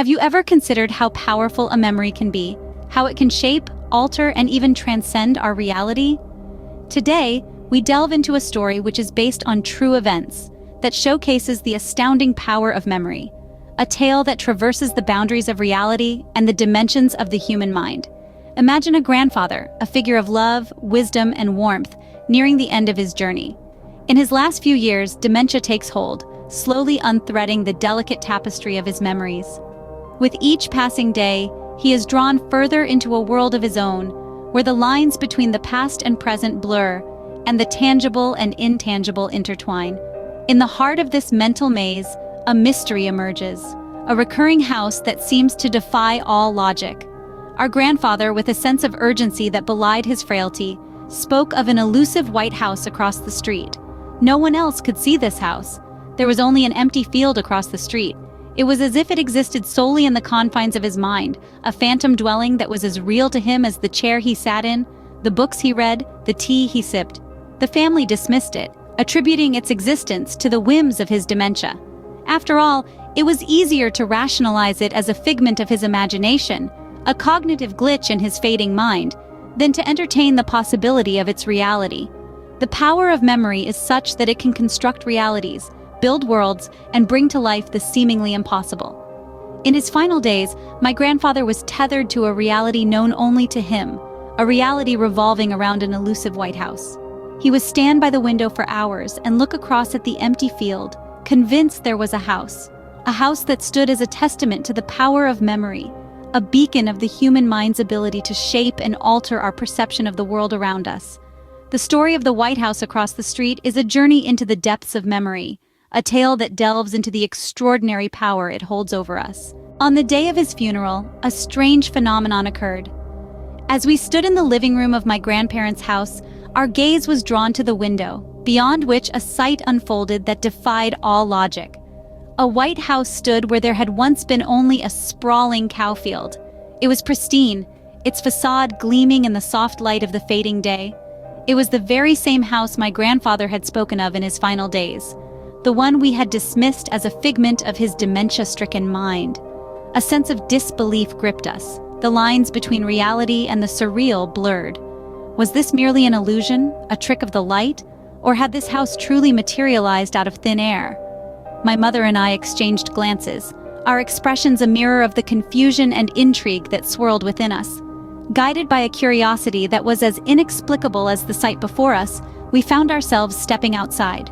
Have you ever considered how powerful a memory can be? How it can shape, alter, and even transcend our reality? Today, we delve into a story which is based on true events that showcases the astounding power of memory, a tale that traverses the boundaries of reality and the dimensions of the human mind. Imagine a grandfather, a figure of love, wisdom, and warmth, nearing the end of his journey. In his last few years, dementia takes hold, slowly unthreading the delicate tapestry of his memories. With each passing day, he is drawn further into a world of his own, where the lines between the past and present blur, and the tangible and intangible intertwine. In the heart of this mental maze, a mystery emerges, a recurring house that seems to defy all logic. Our grandfather, with a sense of urgency that belied his frailty, spoke of an elusive white house across the street. No one else could see this house. There was only an empty field across the street. It was as if it existed solely in the confines of his mind, a phantom dwelling that was as real to him as the chair he sat in, the books he read, the tea he sipped. The family dismissed it, attributing its existence to the whims of his dementia. After all, it was easier to rationalize it as a figment of his imagination, a cognitive glitch in his fading mind, than to entertain the possibility of its reality. The power of memory is such that it can construct realities, build worlds, and bring to life the seemingly impossible. In his final days, my grandfather was tethered to a reality known only to him, a reality revolving around an elusive white house. He would stand by the window for hours and look across at the empty field, convinced there was a house that stood as a testament to the power of memory, a beacon of the human mind's ability to shape and alter our perception of the world around us. The story of the White House across the street is a journey into the depths of memory, a tale that delves into the extraordinary power it holds over us. On the day of his funeral, a strange phenomenon occurred. As we stood in the living room of my grandparents' house, our gaze was drawn to the window, beyond which a sight unfolded that defied all logic. A white house stood where there had once been only a sprawling cow field. It was pristine, its facade gleaming in the soft light of the fading day. It was the very same house my grandfather had spoken of in his final days, the one we had dismissed as a figment of his dementia-stricken mind. A sense of disbelief gripped us. The lines between reality and the surreal blurred. Was this merely an illusion, a trick of the light, or had this house truly materialized out of thin air? My mother and I exchanged glances, our expressions a mirror of the confusion and intrigue that swirled within us. Guided by a curiosity that was as inexplicable as the sight before us, we found ourselves stepping outside.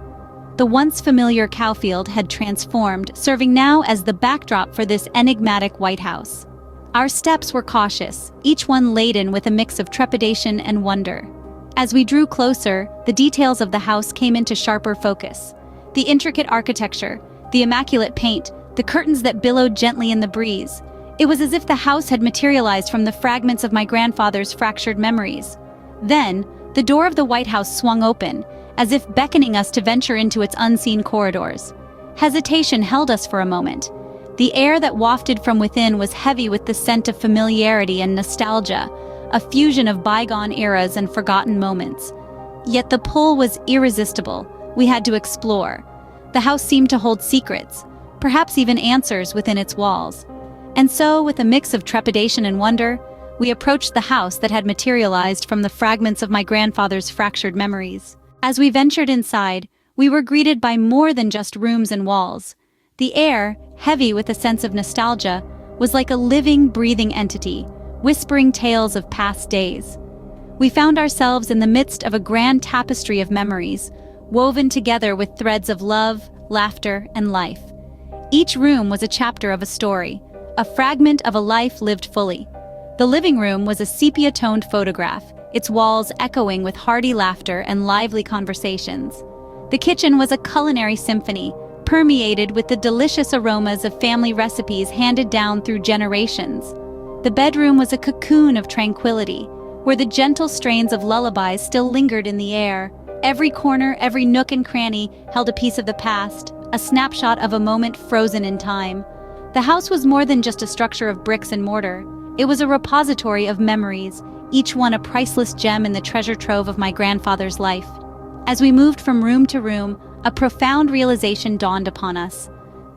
The once familiar cowfield had transformed, serving now as the backdrop for this enigmatic White House. Our steps were cautious, each one laden with a mix of trepidation and wonder. As we drew closer, the details of the house came into sharper focus. The intricate architecture, the immaculate paint, the curtains that billowed gently in the breeze. It was as if the house had materialized from the fragments of my grandfather's fractured memories. Then, the door of the White House swung open, as if beckoning us to venture into its unseen corridors. Hesitation held us for a moment. The air that wafted from within was heavy with the scent of familiarity and nostalgia, a fusion of bygone eras and forgotten moments. Yet the pull was irresistible. We had to explore. The house seemed to hold secrets, perhaps even answers within its walls. And so, with a mix of trepidation and wonder, we approached the house that had materialized from the fragments of my grandfather's fractured memories. As we ventured inside, we were greeted by more than just rooms and walls. The air, heavy with a sense of nostalgia, was like a living, breathing entity, whispering tales of past days. We found ourselves in the midst of a grand tapestry of memories, woven together with threads of love, laughter, and life. Each room was a chapter of a story, a fragment of a life lived fully. The living room was a sepia-toned photograph, its walls echoing with hearty laughter and lively conversations. The kitchen was a culinary symphony, permeated with the delicious aromas of family recipes handed down through generations. The bedroom was a cocoon of tranquility, where the gentle strains of lullabies still lingered in the air. Every corner, every nook and cranny held a piece of the past, a snapshot of a moment frozen in time. The house was more than just a structure of bricks and mortar. It was a repository of memories, each one a priceless gem in the treasure trove of my grandfather's life. As we moved from room to room, a profound realization dawned upon us.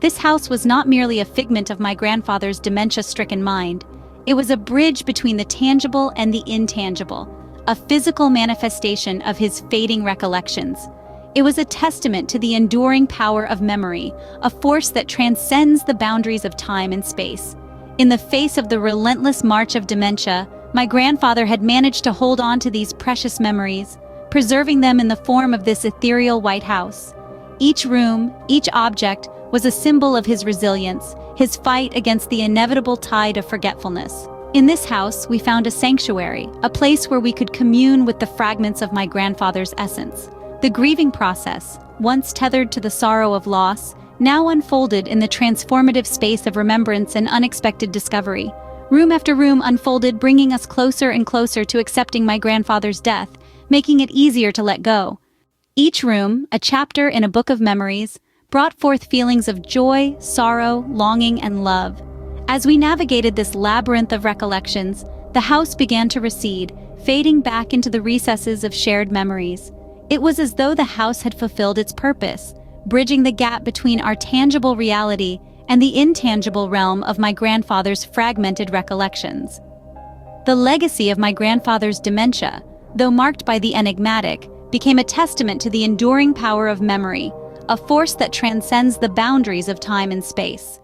This house was not merely a figment of my grandfather's dementia-stricken mind. It was a bridge between the tangible and the intangible, a physical manifestation of his fading recollections. It was a testament to the enduring power of memory, a force that transcends the boundaries of time and space. In the face of the relentless march of dementia, my grandfather had managed to hold on to these precious memories, preserving them in the form of this ethereal white house. Each room, each object, was a symbol of his resilience, his fight against the inevitable tide of forgetfulness. In this house, we found a sanctuary, a place where we could commune with the fragments of my grandfather's essence. The grieving process, once tethered to the sorrow of loss, now unfolded in the transformative space of remembrance and unexpected discovery. Room after room unfolded, bringing us closer and closer to accepting my grandfather's death, making it easier to let go. Each room, a chapter in a book of memories, brought forth feelings of joy, sorrow, longing, and love. As we navigated this labyrinth of recollections, the house began to recede, fading back into the recesses of shared memories. It was as though the house had fulfilled its purpose, bridging the gap between our tangible reality and the intangible realm of my grandfather's fragmented recollections. The legacy of my grandfather's dementia, though marked by the enigmatic, became a testament to the enduring power of memory, a force that transcends the boundaries of time and space.